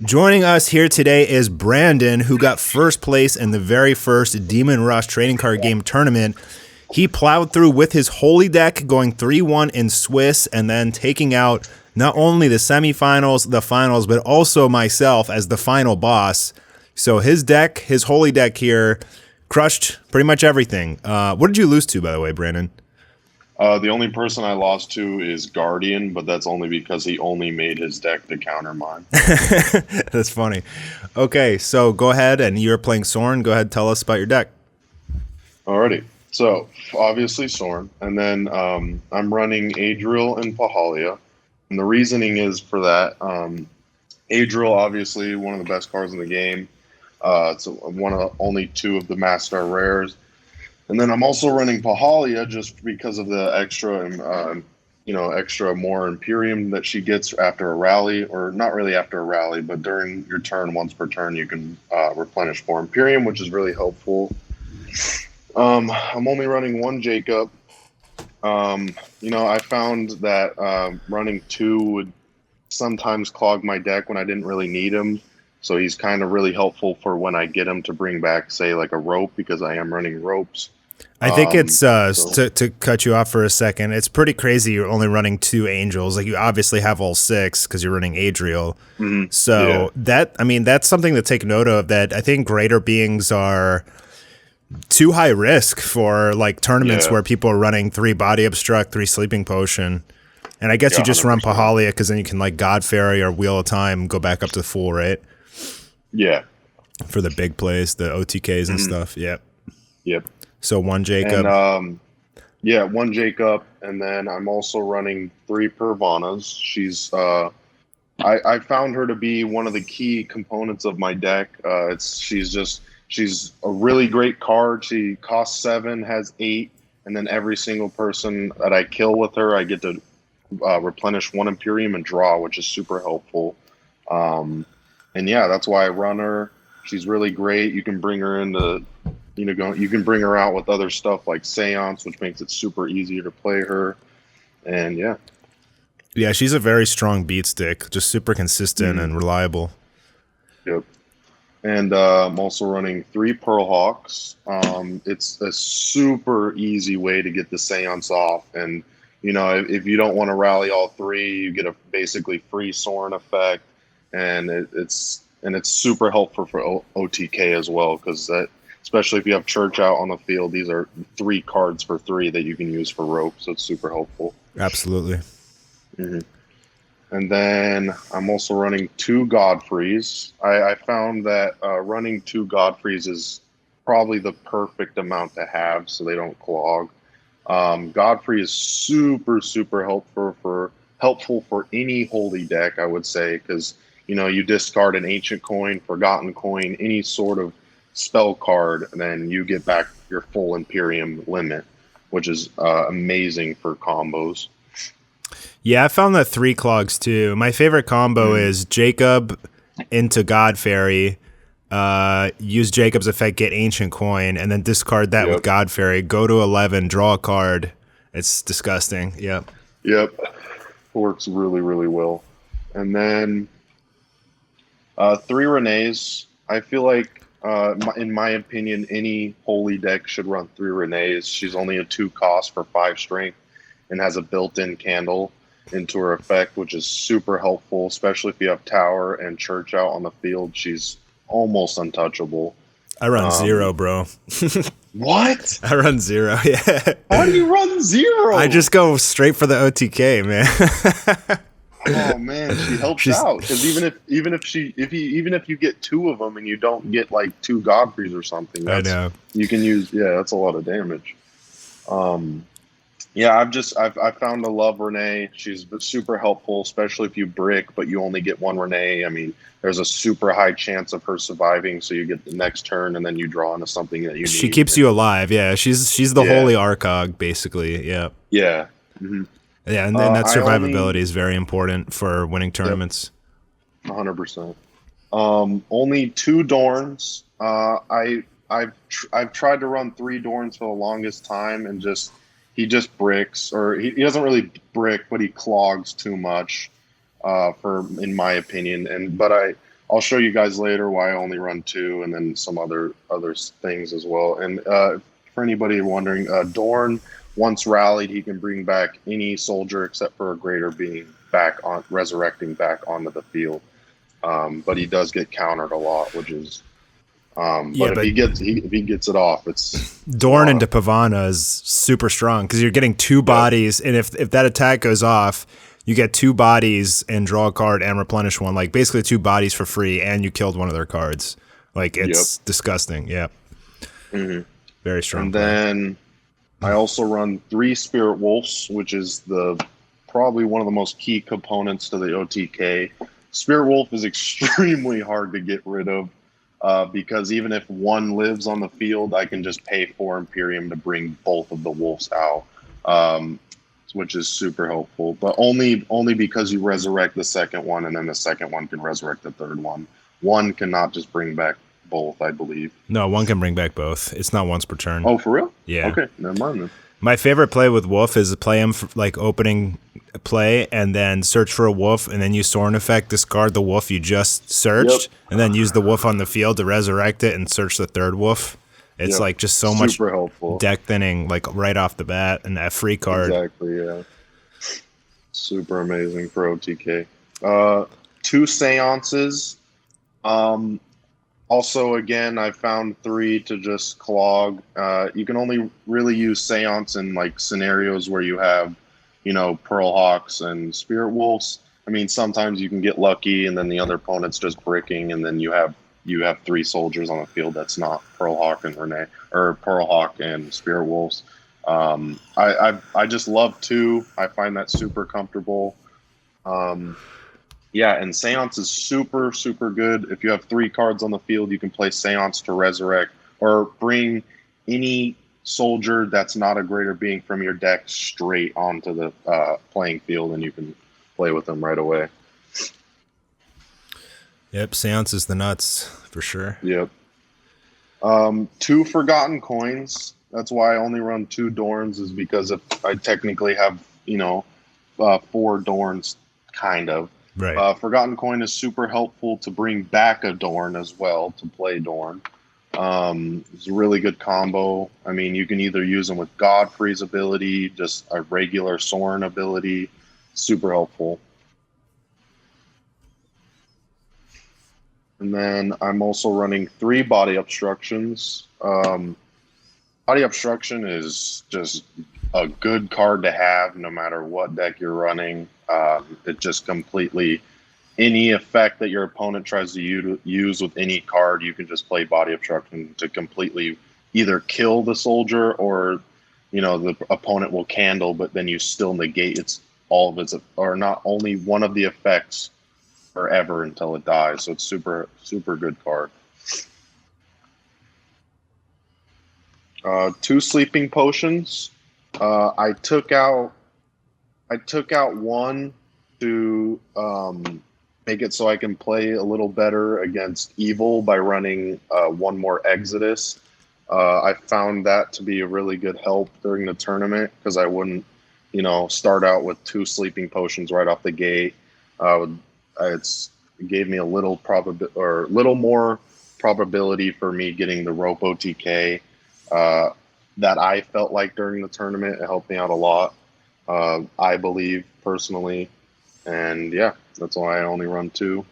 Joining us here today is Brandon, who got first place in the very first Demon Rush trading card game tournament. He plowed through with his holy deck, going 3-1 in Swiss, and then taking out not only the semifinals, the finals, but also myself as the final boss. So his deck, his holy deck here, crushed pretty much everything. What did you lose to, by the way, Brandon? The only person I lost to is Guardian, but that's only because he only made his deck to counter mine. That's funny. Okay, so go ahead, and you're playing Soren. Go ahead, tell us about your deck. Alrighty. So, obviously Soren, and then I'm running Adriel and Pahalia. And the reasoning is for that, Adriel, obviously, one of the best cards in the game. It's one of the only two of the Master Rares. And then I'm also running Pahalia just because of the extra more Imperium that she gets after a rally, or not really after a rally, but during your turn, once per turn, you can replenish 4 Imperium, which is really helpful. I'm only running 1 Jacob. I found that running 2 would sometimes clog my deck when I didn't really need him. So he's kind of really helpful for when I get him to bring back, say, like a rope, because I am running ropes. I think it's to cut you off for a second. It's pretty crazy. You're only running 2 angels. Like, you obviously have all 6 because you're running Adriel. Mm-hmm. So that's something to take note of. That I think greater beings are too high risk for like tournaments where people are running 3 body obstruct, 3 sleeping potion. And I guess you just 100%. Run Pahalia because then you can like God Fairy or Wheel of Time go back up to full, right? Yeah. For the big plays, the OTKs and stuff. Yep. Yep. So 1 Jacob. And, 1 Jacob, and then I'm also running 3 Pervanas. She's I found her to be one of the key components of my deck. She's a really great card. She costs 7, has 8, and then every single person that I kill with her, I get to replenish 1 Imperium and draw, which is super helpful. And yeah, that's why I run her. She's really great. You can bring her into, you can bring her out with other stuff like Seance, which makes it super easy to play her. And yeah. Yeah, she's a very strong beat stick, just super consistent and reliable. Yep. And I'm also running 3 Pearl Hawks. It's a super easy way to get the Seance off. And, if you don't want to rally all 3, you get a basically free Soren effect. And it's super helpful for OTK as well, because especially if you have Church out on the field, these are 3 cards for 3 that you can use for rope, so it's super helpful. Absolutely. Mm-hmm. And then I'm also running 2 Godfreys. I found that running 2 Godfreys is probably the perfect amount to have so they don't clog. Godfrey is super, super helpful for any holy deck, I would say, because you discard an Ancient Coin, Forgotten Coin, any sort of spell card, and then you get back your full Imperium limit, which is amazing for combos. Yeah, I found that 3 clogs too. My favorite combo is Jacob into God Fairy, use Jacob's effect, get Ancient Coin, and then discard that with God Fairy, go to 11, draw a card. It's disgusting. Yep. Works really, really well. And then 3 Renees. I feel like, in my opinion, any holy deck should run 3 Renees. She's only a 2 cost for 5 strength and has a built-in candle into her effect, which is super helpful, especially if you have Tower and Church out on the field. She's almost untouchable. I run 0, bro. What? I run 0, yeah. How do you run 0? I just go straight for the OTK, man. Oh man, she helps out, because even if you get 2 of them and you don't get like 2 Godfreys or something, I know you can use. Yeah, that's a lot of damage. Yeah, I've found to love Renee. She's super helpful, especially if you brick, but you only get 1 Renee. I mean, there's a super high chance of her surviving, so you get the next turn and then you draw into something that you need. She keeps you alive. Yeah, she's the holy Arcog, basically. Yeah. Yeah. Mm-hmm. Yeah, and then that survivability is very important for winning tournaments. 100%. Only 2 Dorns. I've tried to run 3 Dorns for the longest time, and he just bricks, or he doesn't really brick, but he clogs too much, in my opinion. But I'll show you guys later why I only run 2, and then some other things as well. And for anybody wondering, Dorn, once rallied, he can bring back any soldier except for a greater being back on, resurrecting back onto the field. But he does get countered a lot, which is. But if he gets it off, it's Dorn into Pavana is super strong because you're getting 2 bodies, and if that attack goes off, you get 2 bodies and draw a card and replenish one. Like basically 2 bodies for free, and you killed one of their cards. Like it's disgusting. Yeah, very strong. And then I also run 3 Spirit Wolves, which is probably one of the most key components to the OTK. Spirit Wolf is extremely hard to get rid of. Because even if one lives on the field, I can just pay 4 Imperium to bring both of the wolves out, which is super helpful. But only because you resurrect the second one, and then the second one can resurrect the third one. One cannot just bring back both, I believe. No, one can bring back both. It's not once per turn. Oh, for real? Yeah. Okay, never mind then. My favorite play with Wolf is to play him for, like opening play and then search for a wolf and then use Sorin effect, discard the wolf you just searched, and then use the wolf on the field to resurrect it and search the third wolf. It's like just so much helpful deck thinning, like right off the bat, and that free card. Exactly, yeah. Super amazing for OTK. 2 seances. Also, again, I found 3 to just clog. You can only really use Seance in like scenarios where you have, Pearl Hawks and Spirit Wolves. I mean, sometimes you can get lucky, and then the other opponent's just bricking, and then you have 3 soldiers on the field that's not Pearl Hawk and Renee, or Pearl Hawk and Spirit Wolves. I just love 2. I find that super comfortable. Yeah, and Seance is super, super good. If you have 3 cards on the field, you can play Seance to resurrect or bring any soldier that's not a greater being from your deck straight onto the playing field, and you can play with them right away. Yep, Seance is the nuts, for sure. Yep. 2 Forgotten Coins. That's why I only run 2 Dorns, is because if I technically have, 4 Dorns, kind of. Right. Forgotten Coin is super helpful to bring back a Dorn as well, to play Dorn. It's a really good combo. I mean, you can either use them with Godfrey's ability, just a regular Sorin ability. Super helpful. And then I'm also running 3 Body Obstructions. Body Obstruction is just a good card to have no matter what deck you're running. It just completely, any effect that your opponent tries to use with any card, you can just play Body Obstruction to completely either kill the soldier, or the opponent will candle, but then you still negate all of its, or not only one of the effects forever until it dies. So it's super, super good card. 2 Sleeping Potions. I took out one to make it so I can play a little better against evil by running 1 more Exodus. I found that to be a really good help during the tournament, because I wouldn't, start out with 2 Sleeping Potions right off the gate. It gave me a little more probability for me getting the rope OTK that I felt like during the tournament. It helped me out a lot, I believe, personally. And yeah, that's why I only run 2.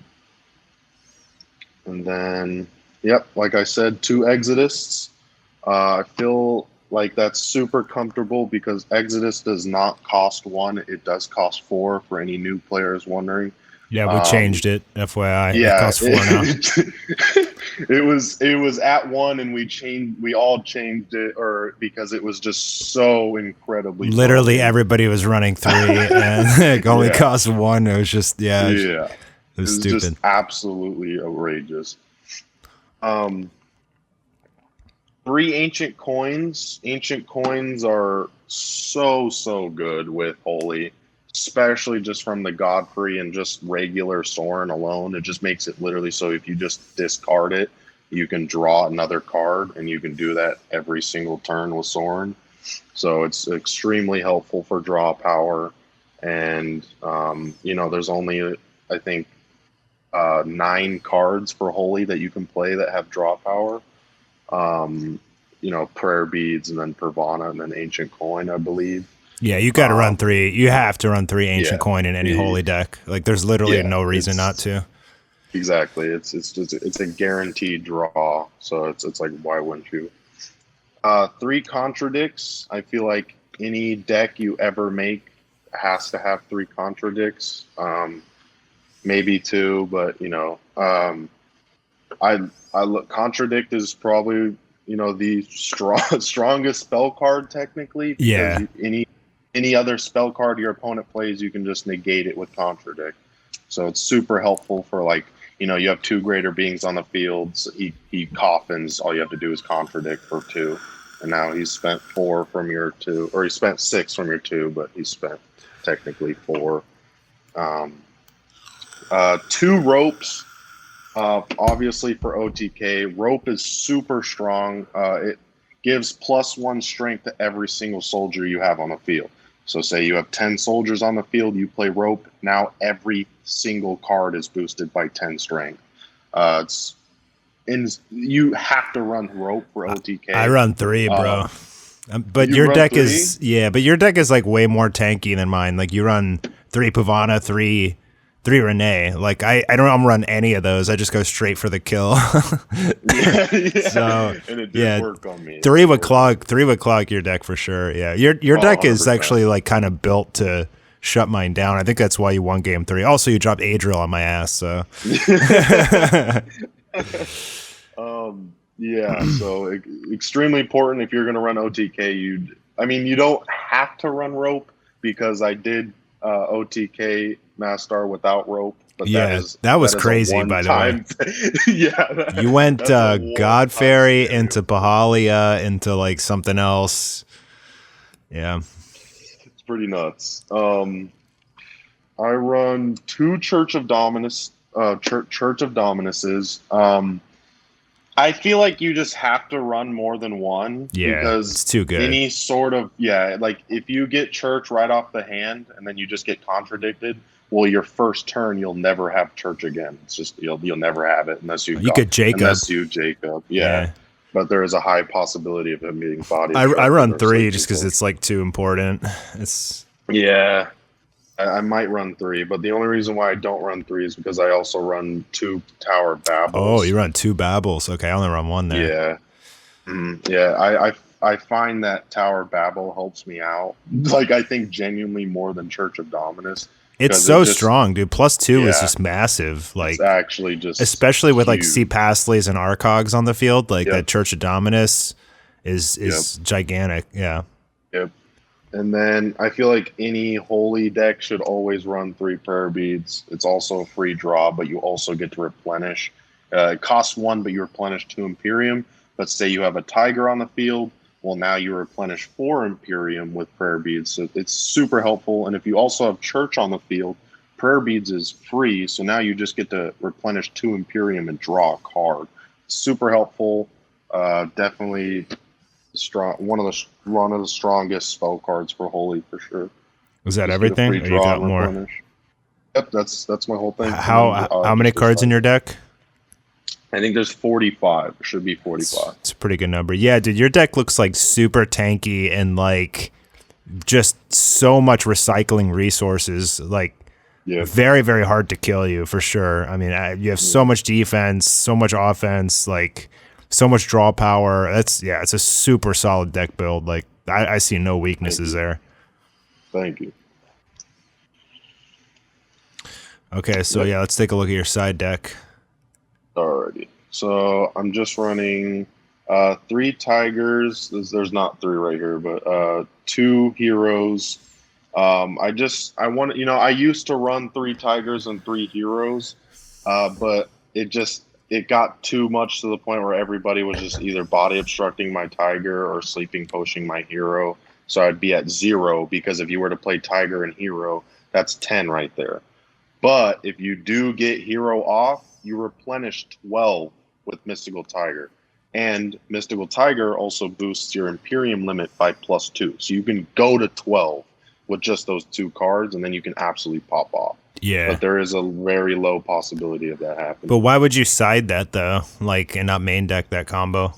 And then, yep, like I said, 2 Exodus. I feel like that's super comfortable because Exodus does not cost 1. It does cost 4 for any new players wondering. Yeah, we changed it, FYI. Yeah, it costs 4 now. It was at 1, and we all changed it, or because it was just so incredibly literally broken. Everybody was running 3 and it only cost 1. It was just it was stupid. Just absolutely outrageous. 3 Ancient Coins. Ancient Coins are so good with Holy, especially just from the Godfrey and just regular Sorin alone. It just makes it literally so if you just discard it, you can draw another card, and you can do that every single turn with Sorin. So it's extremely helpful for draw power. And, there's only, I think, 9 cards for Holy that you can play that have draw power. Prayer Beads, and then Purvana, and then Ancient Coin, I believe. Yeah, you got to run 3. You have to run 3 Ancient Yeah, Coin in any Holy deck. Like, there's literally no reason not to. Exactly. It's a guaranteed draw, so it's like, why wouldn't you? 3 Contradicts. I feel like any deck you ever make has to have 3 Contradicts. Maybe 2, but I look. Contradict is probably the strongest spell card technically, because Yeah. any other spell card your opponent plays, you can just negate it with Contradict. So it's super helpful for, like, you have 2 greater beings on the field. So he coffins. All you have to do is Contradict for 2, and now he's spent 4 from your 2, or he spent 6 from your 2, but he spent technically 4. 2 Ropes. Obviously for OTK, Rope is super strong. It gives +1 strength to every single soldier you have on the field. So say you have 10 soldiers on the field, you play Rope, now every single card is boosted by 10 strength. You have to run Rope for OTK. I run 3, bro. But your deck 3? but your deck is like way more tanky than mine. Like, you run 3 Pavana, 3 Renee. Like, I don't run any of those. I just go straight for the kill. Yeah. So, And it did work on me. 3 would clog your deck for sure. Yeah. Your deck is 100%. actually like kind of built to shut mine down. I think that's why you won game 3. Also, you dropped Adriel on my ass, so. Yeah, so extremely important if you're going to run OTK. You don't have to run Rope, because I did OTK Mastar without Rope. But Yeah, that was crazy, by the way. Yeah. You went God Fairy into Bahalia into like something else. Yeah. It's pretty nuts. I run 2 Church of Dominus, Church of Dominuses. I feel like you just have to run more than one, because it's too good. Any sort of like, if you get Church right off the hand and then you just get Contradicted, well, your first turn you'll never have Church again. It's just you'll never have it unless you get Jacob. Unless you Jacob, yeah. But there is a high possibility of him getting body. I run 3 just because it's like too important. I might run 3, but the only reason why I don't run 3 is because I also run 2 Tower Babbles. Oh, you run 2 Babbles. Okay, I only run 1 there. Yeah. I find that Tower Babel helps me out. Like, I think genuinely more than Church of Dominus. It's so strong, dude. +2 is just massive. Like, it's actually just especially with huge. like C Pastleys and Arcogs on the field, like that Church of Dominus is gigantic. Yeah. Yep. And then I feel like any Holy deck should always run 3 Prayer Beads. It's also a free draw, but you also get to replenish. It costs 1, but you replenish 2 Imperium. Let's say you have a Tiger on the field. Well, now you replenish 4 Imperium with Prayer Beads. So it's super helpful. And if you also have Church on the field, Prayer Beads is free. So now you just get to replenish 2 Imperium and draw a card. Super helpful. Definitely strong. One of the strongest spell cards for Holy for sure. Was that everything? Or you got more? Replenish. Yep, that's my whole thing. How many cards in your deck? I think there's 45. It should be 45. It's a pretty good number. Yeah, dude, your deck looks like super tanky and like just so much recycling resources. Like, very, very hard to kill you for sure. I mean, you have so much defense, so much offense, like so much draw power. It's a super solid deck build. Like, I see no weaknesses there. Thank you. Okay, so let's take a look at your side deck. Alrighty. So I'm just running 3 Tigers. There's not 3 right here, but 2 Heroes. I used to run 3 Tigers and 3 Heroes, but it got too much to the point where everybody was just either body obstructing my Tiger or sleeping potion my Hero. So I'd be at 0, because if you were to play Tiger and Hero, that's 10 right there. But if you do get Hero off, you replenish 12 with Mystical Tiger. And Mystical Tiger also boosts your Imperium limit by +2. So you can go to 12 with just those 2 cards, and then you can absolutely pop off. Yeah. but there is a very low possibility of that happening. But why would you side that though? Like, and not main deck that combo?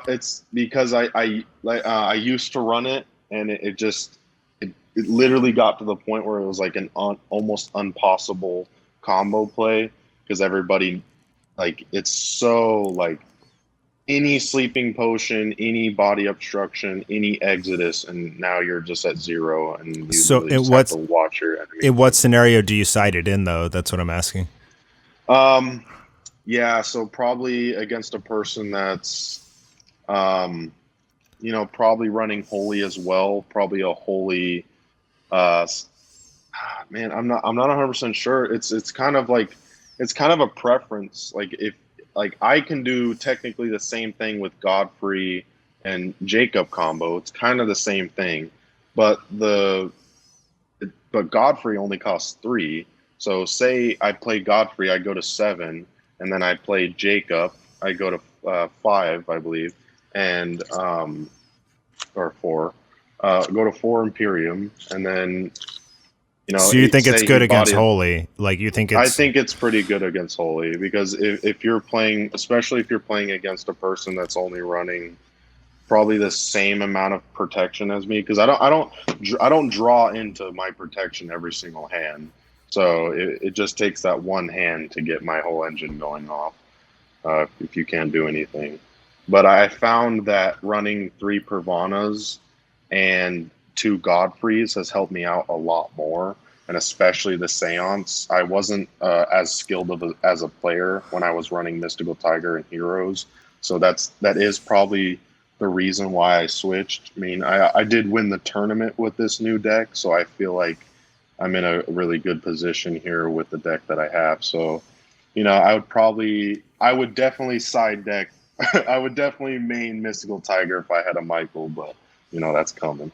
It's because I used to run it, and it literally got to the point where it was like an almost impossible combo play because everybody like it's so like any sleeping potion, any body obstruction, any exodus, and now you're just at 0, and you So literally just have to watch your enemy. In what scenario do you side it in though? That's what I'm asking. Yeah, so probably against a person that's probably running holy as well, probably a holy man, I'm not 100% sure. It's kind of like it's kind of a preference. Like if like I can do technically the same thing with Godfrey and Jacob combo. It's kind of the same thing, but Godfrey only costs 3. So say I play Godfrey, I go to 7, and then I play Jacob, I go to 5, I believe, and or 4. Go to 4 Imperium, and then so you think it's good against Holy? Like you think it's? I think it's pretty good against Holy because if you're playing, especially if you're playing against a person that's only running probably the same amount of protection as me, because I don't draw into my protection every single hand, so it just takes that one hand to get my whole engine going off. If you can't do anything, but I found that running 3 Pervanas and 2 Godfreys has helped me out a lot more, and especially the Seance. I wasn't as skilled as a player when I was running Mystical Tiger and Heroes, so that is probably the reason why I switched. I mean, I did win the tournament with this new deck, so I feel like I'm in a really good position here with the deck that I have. So, I would definitely side deck. I would definitely main Mystical Tiger if I had a Michael, but that's coming.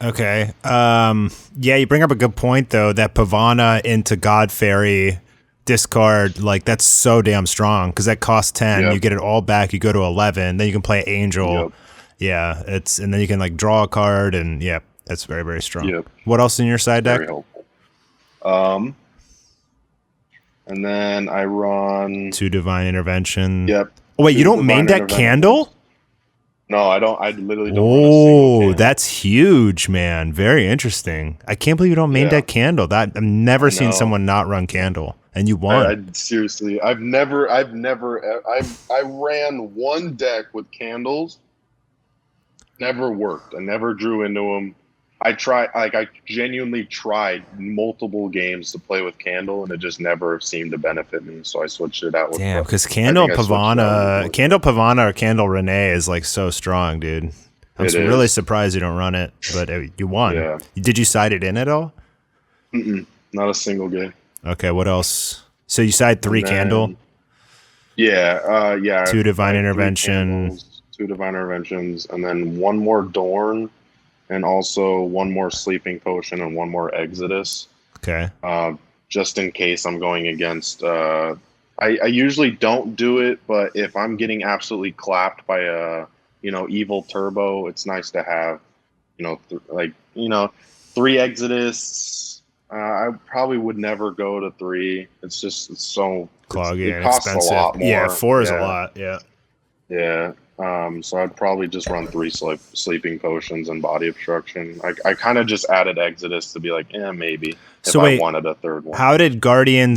Okay. Yeah, you bring up a good point though. That Pavana into God Fairy discard, like that's so damn strong because that costs 10. Yep. You get it all back. You go to 11. Then you can play Angel. Yep. Yeah, and then you can like draw a card, and yeah, that's very, very strong. Yep. What else in your side deck? Very helpful. And then I run 2 Divine Intervention. Yep. Oh, wait, you don't main deck Candle? No, I don't. I literally don't run a single Candle. That's huge, man. Very interesting. I can't believe you don't main deck Candle. That I've never seen someone not run Candle, and you won. I seriously, I ran one deck with candles. Never worked. I never drew into them. I genuinely tried multiple games to play with Candle, and it just never seemed to benefit me. So I switched it out with. Damn, because Candle Pavana or Candle Renee is like so strong, dude. I'm really surprised you don't run it, but you won. Yeah. Did you side it in at all? Not a single game. Okay, what else? So you side 3 Candle? Yeah. 2 Divine Intervention. 2 Divine Interventions, and then 1 more Dorn, and also 1 more Sleeping Potion and 1 more Exodus. Okay. Just in case I'm going against. I usually don't do it, but if I'm getting absolutely clapped by a evil turbo, it's nice to have 3 Exodus. I probably would never go to 3. It's so cloggy and costs expensive. A lot more. Yeah, 4 is a lot. Yeah. Yeah. So I'd probably just run 3 sleeping potions and body obstruction. I kind of just added Exodus to be like, maybe if I wanted a 3rd one. How did Guardian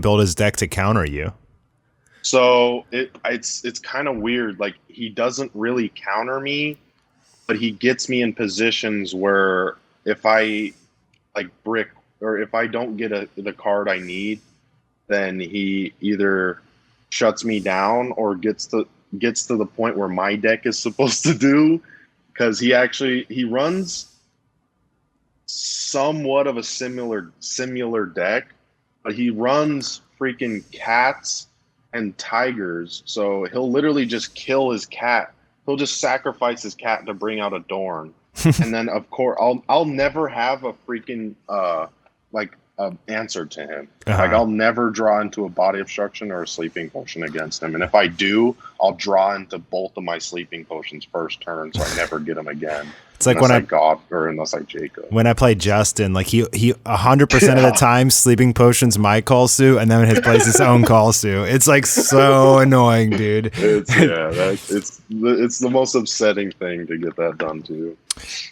build his deck to counter you? So it's kind of weird. Like he doesn't really counter me, but he gets me in positions where if I brick or if I don't get the card I need, then he either shuts me down or gets to the point where my deck is supposed to do, because he runs somewhat of a similar deck, but he runs freaking cats and tigers, so he'll literally just kill his cat. He'll just sacrifice his cat to bring out a Dorn. And then of course I'll never have a freaking answer to him. Like I'll never draw into a body obstruction or a sleeping potion against him, and if I do, I'll draw into both of my sleeping potions first turn, so I never get them again. It's like unless I God or unless I Jacob. when I play Justin, like he 100% of the time sleeping potion's my call suit, and then when he plays his own call suit, it's like so annoying, dude. It's it's the most upsetting thing to get that done too.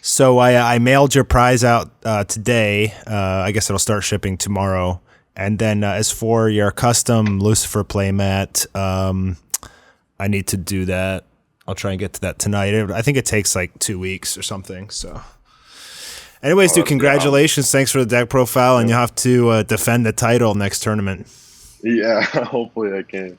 So I mailed your prize out today. I guess it'll start shipping tomorrow. And then as for your custom Lucifer playmat, I need to do that. I'll try and get to that tonight. I think it takes like 2 weeks or something. So, anyways, dude, congratulations. Thanks for the deck profile, and you'll have to defend the title next tournament. Yeah, hopefully I can.